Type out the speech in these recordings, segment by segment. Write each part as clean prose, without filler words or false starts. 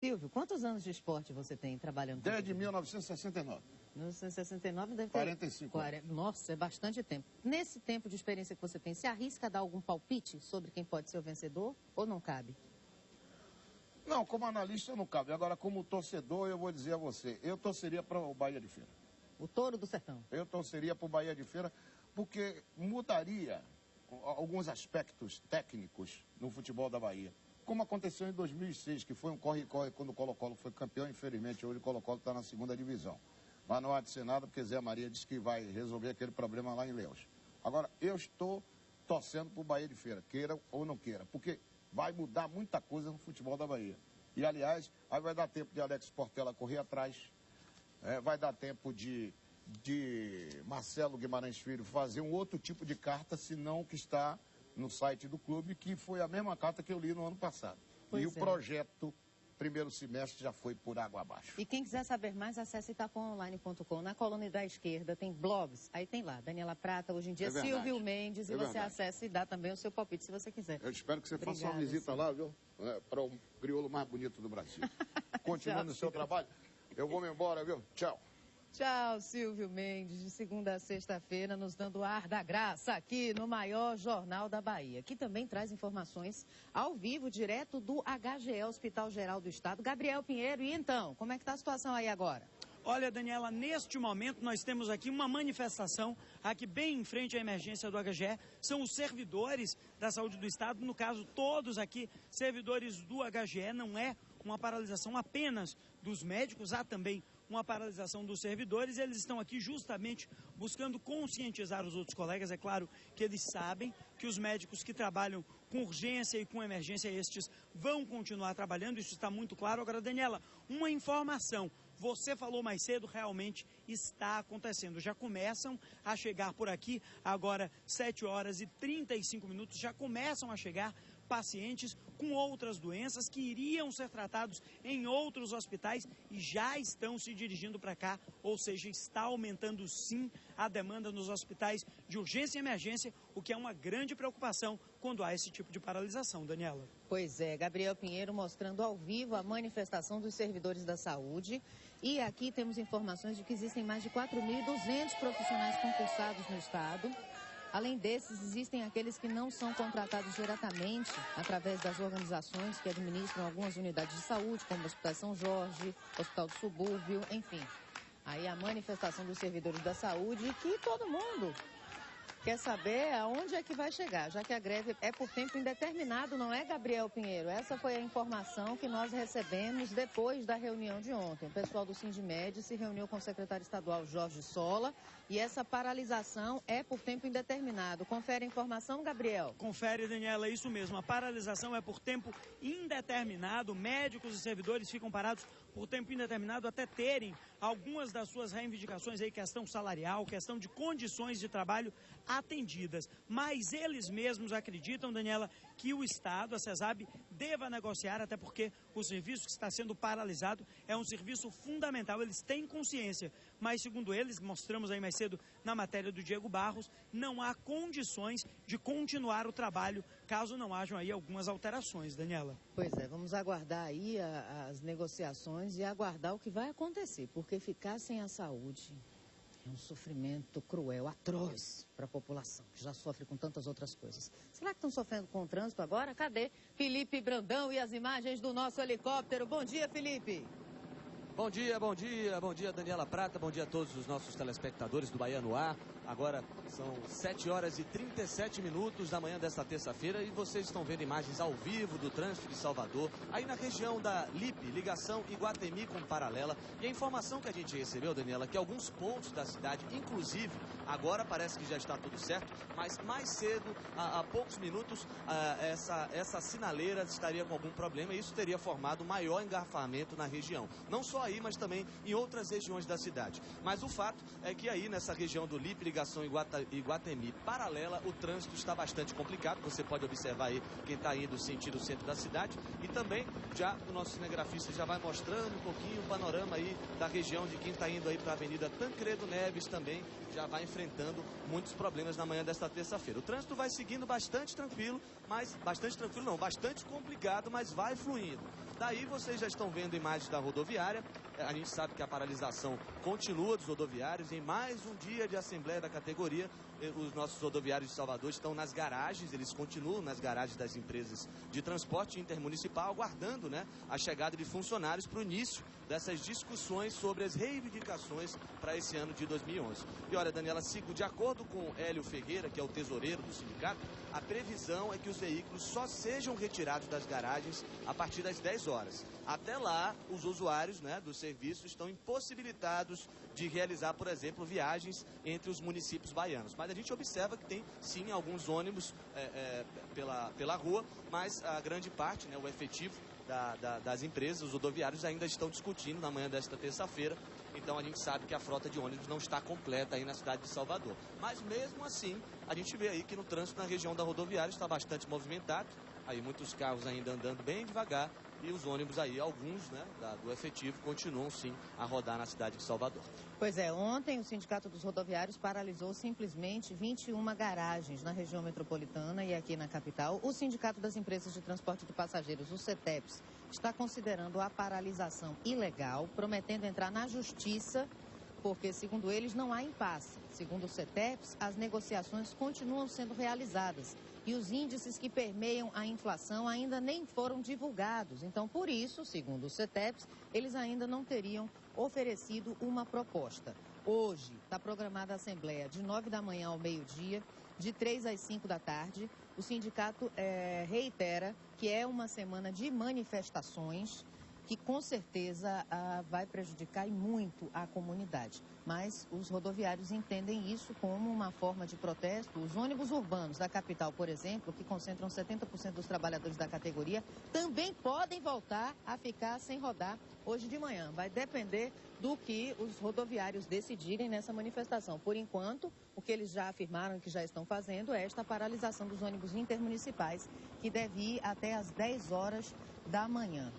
Silvio, quantos anos de esporte você tem trabalhando? Desde 1969. 1969 deve ter... 45 anos. Nossa, é bastante tempo. Nesse tempo de experiência que você tem, você arrisca dar algum palpite sobre quem pode ser o vencedor ou não cabe? Não, como analista não cabe. Agora, como torcedor, eu vou dizer a você, eu torceria para o Bahia de Feira. O Touro do Sertão. Eu torceria para o Bahia de Feira, porque mudaria alguns aspectos técnicos no futebol da Bahia. Como aconteceu em 2006, que foi um corre-corre quando o Colo-Colo foi campeão. Infelizmente, hoje o Colo-Colo está na segunda divisão. Mas não há de ser nada, porque Zé Maria disse que vai resolver aquele problema lá em Ilhéus. Agora, eu estou torcendo para o Bahia de Feira, queira ou não queira, porque vai mudar muita coisa no futebol da Bahia. E, aliás, aí vai dar tempo de Alex Portela correr atrás, vai dar tempo de Marcelo Guimarães Filho fazer um outro tipo de carta, senão o que está no site do clube, que foi a mesma carta que eu li no ano passado. Pois e o projeto primeiro semestre já foi por água abaixo. E quem quiser saber mais, acesse itapuaonline.com. Na coluna da esquerda tem blogs, aí tem lá, Daniela Prata, hoje em dia Silvio Mendes, e você acessa e dá também o seu palpite, se você quiser. Eu espero que você faça uma visita lá, viu? Para o crioulo mais bonito do Brasil. Continuando o seu trabalho, eu vou me embora, viu? Tchau. Tchau, Silvio Mendes, de segunda a sexta-feira, nos dando ar da graça aqui no maior jornal da Bahia, que também traz informações ao vivo, direto do HGE, Hospital Geral do Estado. Gabriel Pinheiro, e então, como é que está a situação aí agora? Olha, Daniela, neste momento nós temos aqui uma manifestação aqui bem em frente à emergência do HGE. São os servidores da saúde do Estado, no caso todos aqui servidores do HGE. Não é uma paralisação apenas dos médicos, há também uma paralisação dos servidores. Eles estão aqui justamente buscando conscientizar os outros colegas. É claro que eles sabem que os médicos que trabalham com urgência e com emergência, estes vão continuar trabalhando, isso está muito claro. Agora, Daniela, uma informação. Você falou mais cedo, realmente está acontecendo. Já começam a chegar por aqui, agora 7h35, já começam a chegar pacientes com outras doenças que iriam ser tratados em outros hospitais e já estão se dirigindo para cá, ou seja, está aumentando sim a demanda nos hospitais de urgência e emergência, o que é uma grande preocupação quando há esse tipo de paralisação, Daniela. Pois é, Gabriel Pinheiro mostrando ao vivo a manifestação dos servidores da saúde. E aqui temos informações de que existem mais de 4.200 profissionais concursados no estado. Além desses, existem aqueles que não são contratados diretamente através das organizações que administram algumas unidades de saúde, como o Hospital São Jorge, Hospital do Subúrbio, enfim. Aí a manifestação dos servidores da saúde, que todo mundo quer saber aonde é que vai chegar, já que a greve é por tempo indeterminado, não é, Gabriel Pinheiro? Essa foi a informação que nós recebemos depois da reunião de ontem. O pessoal do Sindimed se reuniu com o secretário estadual Jorge Sola e essa paralisação é por tempo indeterminado. Confere a informação, Gabriel? Confere, Daniela, é isso mesmo. A paralisação é por tempo indeterminado. Médicos e servidores ficam parados por tempo indeterminado até terem algumas das suas reivindicações aí, questão salarial, questão de condições de trabalho atendidas. Mas eles mesmos acreditam, Daniela, que o Estado, a CESAB, deva negociar, até porque o serviço que está sendo paralisado é um serviço fundamental. Eles têm consciência, mas segundo eles, mostramos aí mais cedo na matéria do Diego Barros, não há condições de continuar o trabalho caso não hajam aí algumas alterações, Daniela. Pois é, vamos aguardar aí as negociações e aguardar o que vai acontecer, porque ficar sem a saúde é um sofrimento cruel, atroz para a população, que já sofre com tantas outras coisas. Será que estão sofrendo com o trânsito agora? Cadê Felipe Brandão e as imagens do nosso helicóptero? Bom dia, Felipe. Bom dia, Daniela Prata, bom dia a todos os nossos telespectadores do Bahia no Ar. Agora são 7h37 da manhã desta terça-feira e vocês estão vendo imagens ao vivo do trânsito de Salvador, aí na região da LIP, ligação Iguatemi com Paralela. E a informação que a gente recebeu, Daniela, que alguns pontos da cidade, inclusive, agora parece que já está tudo certo, mas mais cedo, há poucos minutos, essa sinaleira estaria com algum problema e isso teria formado maior engarrafamento na região. Não só aí, mas também em outras regiões da cidade. Mas o fato é que aí nessa região do LIP, ligação Iguatemi Paralela, o trânsito está bastante complicado. Você pode observar aí quem está indo sentido o centro da cidade. E também já o nosso cinegrafista já vai mostrando um pouquinho o panorama aí da região de quem está indo aí para a Avenida Tancredo Neves também já vai enfrentando muitos problemas na manhã desta terça-feira. O trânsito vai seguindo bastante tranquilo, bastante complicado, mas vai fluindo. Daí vocês já estão vendo imagens da rodoviária. A gente sabe que a paralisação continua dos rodoviários. Em mais um dia de assembleia da categoria, os nossos rodoviários de Salvador estão nas garagens, eles continuam nas garagens das empresas de transporte intermunicipal, aguardando, né, a chegada de funcionários para o início dessas discussões sobre as reivindicações para esse ano de 2011. E olha, Daniela, de acordo com Hélio Ferreira, que é o tesoureiro do sindicato, a previsão é que os veículos só sejam retirados das garagens a partir das 10 horas. Até lá, os usuários, né, do serviço estão impossibilitados de realizar, por exemplo, viagens entre os municípios baianos. Mas a gente observa que tem, sim, alguns ônibus pela rua, mas a grande parte, né, o efetivo das empresas, os rodoviários, ainda estão discutindo na manhã desta terça-feira. Então a gente sabe que a frota de ônibus não está completa aí na cidade de Salvador. Mas mesmo assim, a gente vê aí que no trânsito na região da rodoviária está bastante movimentado. Aí muitos carros ainda andando bem devagar e os ônibus aí, alguns, né, do efetivo, continuam sim a rodar na cidade de Salvador. Pois é, ontem o Sindicato dos Rodoviários paralisou simplesmente 21 garagens na região metropolitana e aqui na capital. O Sindicato das Empresas de Transporte de Passageiros, o CETEPS, está considerando a paralisação ilegal, prometendo entrar na justiça, porque, segundo eles, não há impasse. Segundo o CETEPS, as negociações continuam sendo realizadas e os índices que permeiam a inflação ainda nem foram divulgados. Então, por isso, segundo o CETEPS, eles ainda não teriam oferecido uma proposta. Hoje está programada a assembleia de 9 da manhã ao meio-dia, de 3 às 5 da tarde. O sindicato reitera que é uma semana de manifestações que com certeza vai prejudicar e muito a comunidade. Mas os rodoviários entendem isso como uma forma de protesto. Os ônibus urbanos da capital, por exemplo, que concentram 70% dos trabalhadores da categoria, também podem voltar a ficar sem rodar hoje de manhã. Vai depender do que os rodoviários decidirem nessa manifestação. Por enquanto, o que eles já afirmaram e que já estão fazendo é esta paralisação dos ônibus intermunicipais, que deve ir até às 10 horas da manhã.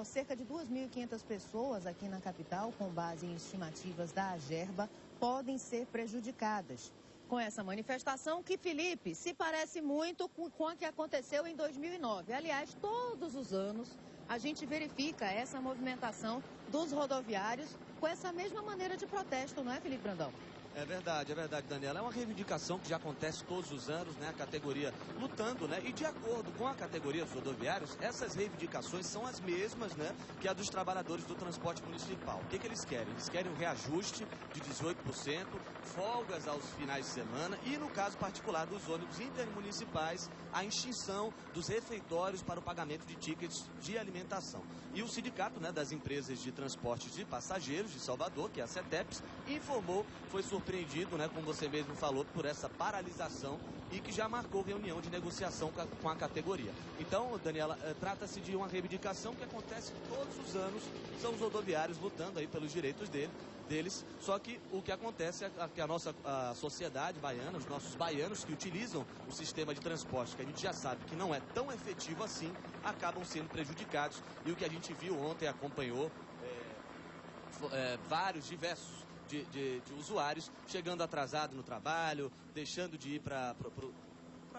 Cerca de 2.500 pessoas aqui na capital, com base em estimativas da Agerba, podem ser prejudicadas com essa manifestação que, Felipe, se parece muito com a que aconteceu em 2009. Aliás, todos os anos a gente verifica essa movimentação dos rodoviários com essa mesma maneira de protesto, não é, Felipe Brandão? É verdade, Daniela. É uma reivindicação que já acontece todos os anos, né? A categoria lutando, né? E de acordo com a categoria dos rodoviários, essas reivindicações são as mesmas, né? Que a dos trabalhadores do transporte municipal. O que eles querem? Eles querem um reajuste de 18%, folgas aos finais de semana e, no caso particular dos ônibus intermunicipais, a extinção dos refeitórios para o pagamento de tickets de alimentação. E o sindicato, né, das empresas de transporte de passageiros de Salvador, que é a CETEPS, informou, foi surpreendido, né, como você mesmo falou, por essa paralisação e que já marcou reunião de negociação com a categoria. Então, Daniela, trata-se de uma reivindicação que acontece todos os anos, são os rodoviários lutando aí pelos direitos deles, só que o que acontece é que a sociedade baiana, os nossos baianos que utilizam o sistema de transporte, que a gente já sabe que não é tão efetivo assim, acabam sendo prejudicados. E o que a gente viu ontem, acompanhou diversos de usuários chegando atrasado no trabalho, deixando de ir para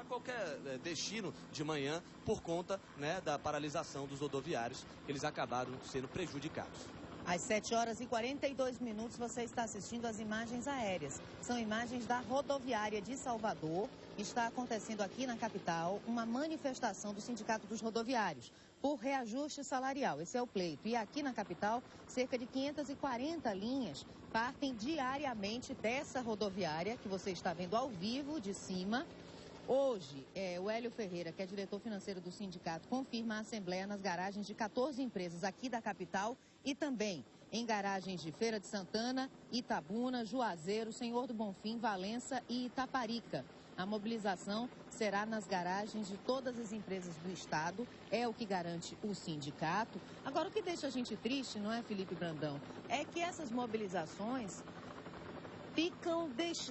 qualquer destino de manhã por conta, né, da paralisação dos rodoviários, que eles acabaram sendo prejudicados. Às 7 horas e 42 minutos, você está assistindo as imagens aéreas. São imagens da rodoviária de Salvador. Está acontecendo aqui na capital uma manifestação do Sindicato dos Rodoviários por reajuste salarial. Esse é o pleito. E aqui na capital, cerca de 540 linhas partem diariamente dessa rodoviária que você está vendo ao vivo de cima. Hoje, o Hélio Ferreira, que é diretor financeiro do sindicato, confirma a assembleia nas garagens de 14 empresas aqui da capital e também em garagens de Feira de Santana, Itabuna, Juazeiro, Senhor do Bonfim, Valença e Itaparica. A mobilização será nas garagens de todas as empresas do estado, é o que garante o sindicato. Agora, o que deixa a gente triste, não é, Felipe Brandão, é que essas mobilizações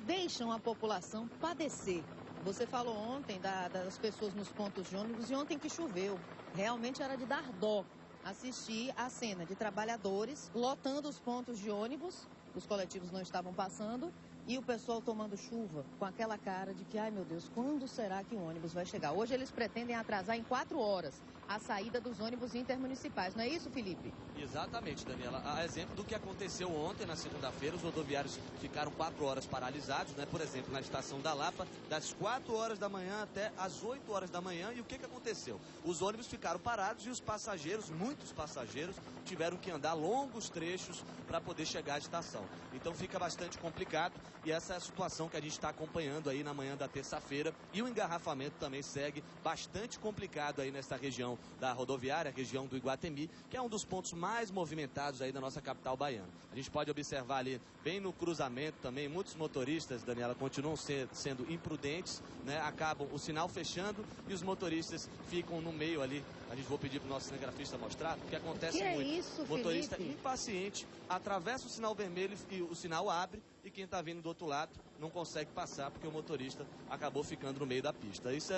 deixam a população padecer. Você falou ontem das pessoas nos pontos de ônibus e ontem que choveu. Realmente era de dar dó assistir a cena de trabalhadores lotando os pontos de ônibus, os coletivos não estavam passando, e o pessoal tomando chuva com aquela cara de que, ai meu Deus, quando será que o ônibus vai chegar? Hoje eles pretendem atrasar em 4 horas a saída dos ônibus intermunicipais. Não é isso, Felipe? Exatamente, Daniela. A exemplo do que aconteceu ontem, na segunda-feira, os rodoviários ficaram 4 horas paralisados, né? Por exemplo, na estação da Lapa, das 4 horas da manhã até as 8 horas da manhã. E o que aconteceu? Os ônibus ficaram parados e os passageiros, muitos passageiros, tiveram que andar longos trechos para poder chegar à estação. Então fica bastante complicado e essa é a situação que a gente está acompanhando aí na manhã da terça-feira. E o engarrafamento também segue bastante complicado aí nessa região da rodoviária, região do Iguatemi, que é um dos pontos mais movimentados aí da nossa capital baiana. A gente pode observar ali, bem no cruzamento também, muitos motoristas, Daniela, continuam sendo imprudentes, né? Acabam o sinal fechando e os motoristas ficam no meio ali. A gente vai pedir para o nosso cinegrafista mostrar, porque acontece muito. Isso, motorista Felipe? Impaciente, atravessa o sinal vermelho e o sinal abre e quem está vindo do outro lado não consegue passar porque o motorista acabou ficando no meio da pista. Isso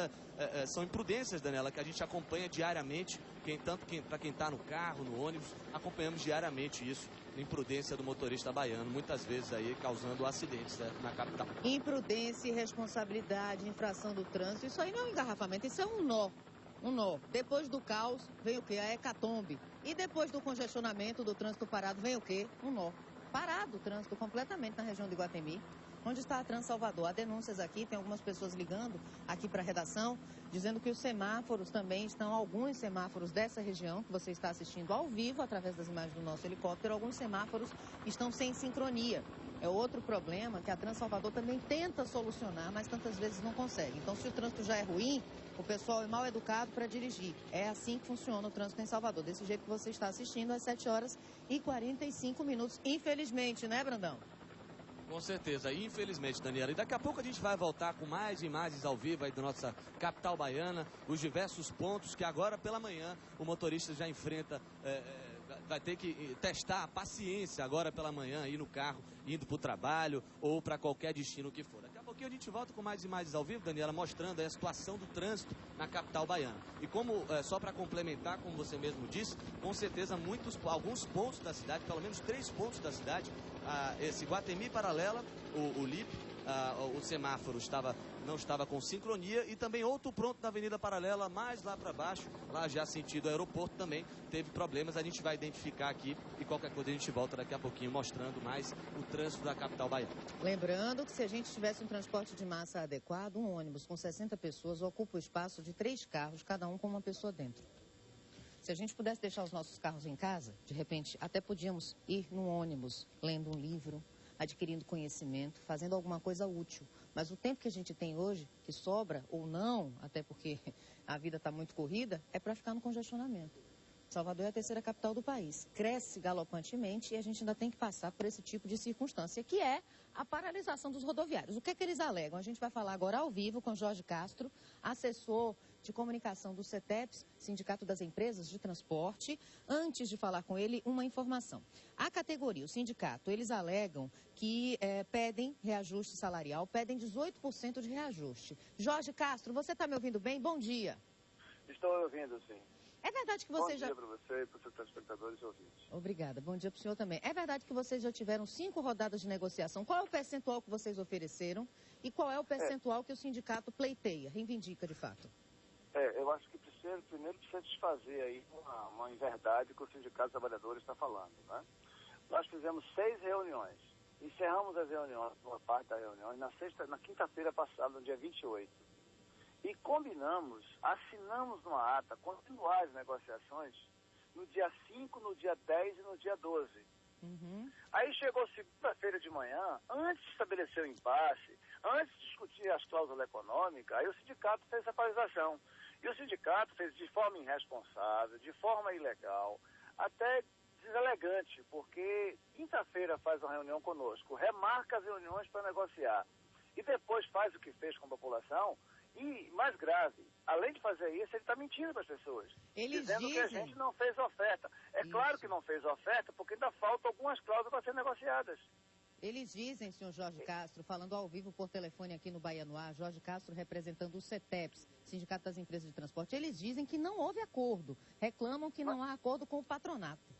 são imprudências, Daniela, que a gente acompanha diariamente, para quem está no carro, no ônibus, acompanhamos diariamente isso, imprudência do motorista baiano, muitas vezes aí causando acidentes, né, na capital. Imprudência, irresponsabilidade, infração do trânsito, isso aí não é um engarrafamento, isso é um nó. Um nó. Depois do caos, vem o quê? A hecatombe. E depois do congestionamento, do trânsito parado, vem o quê? Um nó. Parado o trânsito completamente na região de Iguatemi. Onde está a Transalvador? Há denúncias aqui, tem algumas pessoas ligando aqui para a redação, dizendo que os semáforos também estão, alguns semáforos dessa região, que você está assistindo ao vivo, através das imagens do nosso helicóptero, alguns semáforos estão sem sincronia. É outro problema que a Transalvador também tenta solucionar, mas tantas vezes não consegue. Então, se o trânsito já é ruim, o pessoal é mal educado para dirigir. É assim que funciona o trânsito em Salvador, desse jeito que você está assistindo, às 7 horas e 45 minutos. Infelizmente, né, Brandão? Com certeza, infelizmente, Daniela. E daqui a pouco a gente vai voltar com mais imagens ao vivo aí da nossa capital baiana, os diversos pontos que agora pela manhã o motorista já enfrenta, vai ter que testar a paciência agora pela manhã aí no carro, indo para o trabalho ou para qualquer destino que for. Daqui a pouquinho a gente volta com mais imagens ao vivo, Daniela, mostrando aí a situação do trânsito na capital baiana. E como, só para complementar, como você mesmo disse, com certeza alguns pontos da cidade, pelo menos 3 pontos da cidade, esse Iguatemi Paralela, o LIP, o semáforo não estava com sincronia e também outro ponto da Avenida Paralela, mais lá para baixo, lá já sentido aeroporto também, teve problemas. A gente vai identificar aqui e qualquer coisa a gente volta daqui a pouquinho mostrando mais o trânsito da capital baiana. Lembrando que se a gente tivesse um transporte de massa adequado, um ônibus com 60 pessoas ocupa o espaço de 3 carros, cada um com uma pessoa dentro. Se a gente pudesse deixar os nossos carros em casa, de repente até podíamos ir num ônibus, lendo um livro, adquirindo conhecimento, fazendo alguma coisa útil. Mas o tempo que a gente tem hoje, que sobra ou não, até porque a vida está muito corrida, é para ficar no congestionamento. Salvador é a 3ª capital do país. Cresce galopantemente e a gente ainda tem que passar por esse tipo de circunstância, que é a paralisação dos rodoviários. O que é que eles alegam? A gente vai falar agora ao vivo com Jorge Castro, assessor de comunicação do CETEPS, Sindicato das Empresas de Transporte. Antes de falar com ele, uma informação. A categoria, o sindicato, eles alegam que pedem reajuste salarial, pedem 18% de reajuste. Jorge Castro, você está me ouvindo bem? Bom dia. Estou ouvindo, sim. É verdade que você Bom dia para você e para os seus telespectadores e ouvintes. Obrigada. Bom dia para o senhor também. É verdade que vocês já tiveram 5 rodadas de negociação. Qual é o percentual que vocês ofereceram e qual é o percentual que o sindicato pleiteia, reivindica de fato? Eu acho que primeiro precisa desfazer aí uma inverdade que o Sindicato dos Trabalhadores está falando, né? Nós fizemos 6 reuniões. Encerramos as reuniões, uma parte das reuniões, na quinta-feira passada, no dia 28. E combinamos, assinamos uma ata, continuar as negociações no dia 5, no dia 10 e no dia 12. Uhum. Aí chegou segunda-feira de manhã, antes de estabelecer o impasse, antes de discutir as cláusulas econômicas, aí o sindicato fez essa paralisação. E o sindicato fez de forma irresponsável, de forma ilegal, até deselegante, porque quinta-feira faz uma reunião conosco, remarca as reuniões para negociar e depois faz o que fez com a população. E, mais grave, além de fazer isso, ele está mentindo para as pessoas. Dizendo que a gente não fez oferta. É claro que não fez oferta, porque ainda faltam algumas cláusulas para serem negociadas. Eles dizem, senhor Jorge Castro, falando ao vivo por telefone aqui no Baianoá, Jorge Castro representando o CETEPS, Sindicato das Empresas de Transporte, eles dizem que não houve acordo, reclamam que não há acordo com o patronato.